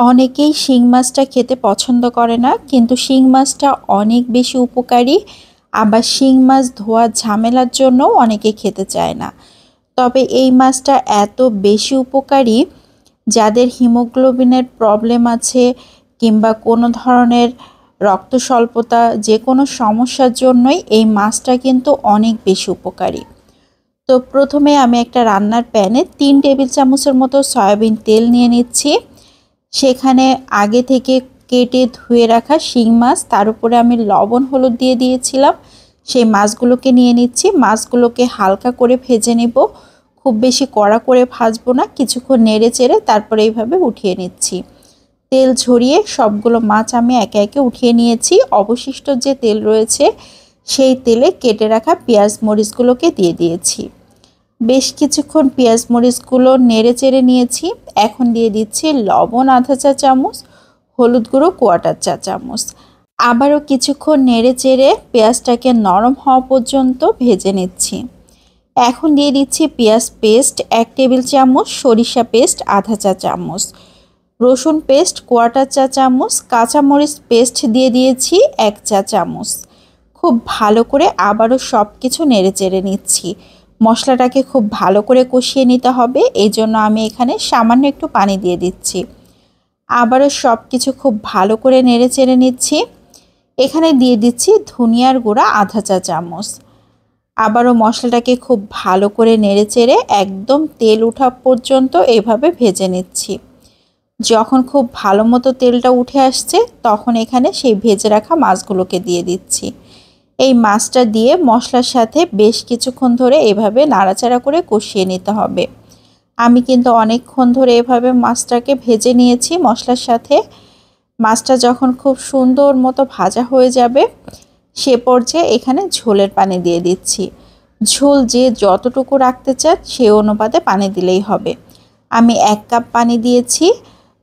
অনেকেই শিং মাছটা খেতে পছন্দ করে না, কিন্তু শিং মাছটা অনেক বেশি উপকারী। আবার শিং মাছ ধোয়া ঝামেলার জন্য অনেকে খেতে চায় না। তবে এই মাছটা এত বেশি উপকারী, যাদের হিমোগ্লোবিনের প্রবলেম আছে কিংবা কোনো ধরনের রক্ত স্বল্পতা, যে কোনো সমস্যার জন্যই এই মাছটা কিন্তু অনেক বেশি উপকারী। তো প্রথমে আমি একটা রান্নার প্যানে 3 টেবিল চামচের মতো সয়াবিন তেল নিয়ে নিচ্ছি। সেখানে আগে থেকে কেটে ধুয়ে রাখা শিং মাছ, তার উপরে আমি লবণ হলুদ দিয়ে দিয়েছিলাম। সেই মাছগুলোকে নিয়ে নিচ্ছি। মাছগুলোকে হালকা করে ভেজে নেব, খুব বেশি কড়া করে ভাজবো না। কিছুক্ষণ নেড়ে চেড়ে তারপরে এইভাবে উঠিয়ে নিচ্ছি। তেল ঝরিয়ে সবগুলো মাছ আমি একে একে উঠিয়ে নিয়েছি। অবশিষ্ট যে তেল রয়েছে সেই তেলে কেটে রাখা পেঁয়াজ মরিচগুলোকে দিয়ে দিয়েছি। বেশ কিছুক্ষণ পেঁয়াজ মরিচগুলো নেড়ে চেড়ে নিয়েছি। এখন দিয়ে দিচ্ছি লবণ আধা চা চামচ, হলুদ গুঁড়ো 1/4 চা চামচ। আবারও কিছুক্ষণ নেড়ে চেড়ে পেঁয়াজটাকে নরম হওয়া পর্যন্ত ভেজে নিচ্ছি। এখন দিয়ে দিচ্ছি পেঁয়াজ পেস্ট 1 টেবিল চামচ, সরিষা পেস্ট আধা চা চামচ, রসুন পেস্ট 1/4 চা চামচ, কাঁচামরিচ পেস্ট দিয়ে দিয়েছি 1 চা চামচ। খুব ভালো করে আবারও সব কিছু নেড়ে চেড়ে নিচ্ছি। মশলাটাকে খুব ভালো করে কষিয়ে নিতে হবে, এই জন্য আমি এখানে সামান্য একটু পানি দিয়ে দিচ্ছি। আবারও সব কিছু খুব ভালো করে নেড়ে চেড়ে নিচ্ছি। এখানে দিয়ে দিচ্ছি ধনিয়ার গুঁড়া আধা চা চামচ। আবারও মশলাটাকে খুব ভালো করে নেড়ে চেড়ে একদম তেল ওঠা পর্যন্ত এভাবে ভেজে নিচ্ছি। যখন খুব ভালো মতো তেলটা উঠে আসছে, তখন এখানে সেই ভেজে রাখা মাছগুলোকে দিয়ে দিচ্ছি। এই মাছটা দিয়ে মশলার সাথে বেশ কিছুক্ষণ ধরে এভাবে নাড়াচাড়া করে কষিয়ে নিতে হবে। আমি কিন্তু অনেকক্ষণ ধরে এভাবে মাছটাকে ভেজে নিয়েছি মশলার সাথে। মাছটা যখন খুব সুন্দর মতো ভাজা হয়ে যাবে, সে পর্যায়ে এখানে ঝোলের পানি দিয়ে দিচ্ছি। ঝোল যে যতটুকু রাখতে চান সেই অনুপাতে পানি দিলেই হবে। আমি 1 কাপ পানি দিয়েছি।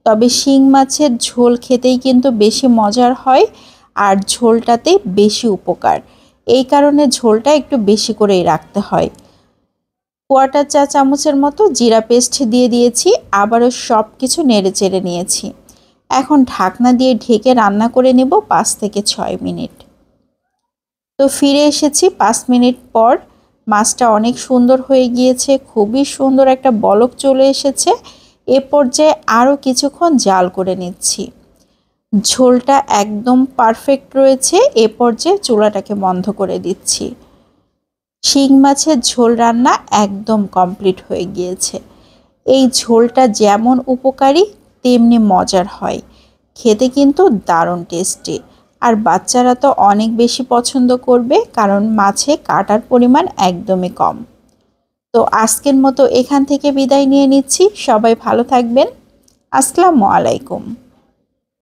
তবে শিং মাছের ঝোল খেতেই কিন্তু বেশি মজার হয়, আর ঝোলটাতে বেশি উপকার। এই কারণে ঝোলটা একটু বেশি করেই রাখতে হয়। 1/4 চা চামচের মতো জিরা পেস্ট দিয়ে দিয়েছি। আবারও সব কিছু নেড়ে চেড়ে নিয়েছি। এখন ঢাকনা দিয়ে ঢেকে রান্না করে নেব 5 থেকে 6 মিনিট। তো ফিরে এসেছি 5 মিনিট পর। মাছটা অনেক সুন্দর হয়ে গিয়েছে, খুবই সুন্দর একটা বলক চলে এসেছে। এ পর্যায়ে আরও কিছুক্ষণ জাল করে নিচ্ছি। ঝোলটা একদম পারফেক্ট রয়েছে। এ পর্যায়ে চুলাটাকে বন্ধ করে দিচ্ছি। শিং মাছের ঝোল রান্না একদম কমপ্লিট হয়ে গিয়েছে। এই ঝোলটা যেমন উপকারী তেমনি মজার হয়, খেতে কিন্তু দারুণ টেস্টি। আর বাচ্চারা তো অনেক বেশি পছন্দ করবে, কারণ মাছে কাঁটার পরিমাণ একদমই কম। তো আজকের মতো এখান থেকে বিদায় নিয়ে নিচ্ছি। সবাই ভালো থাকবেন। আসসালামু আলাইকুম।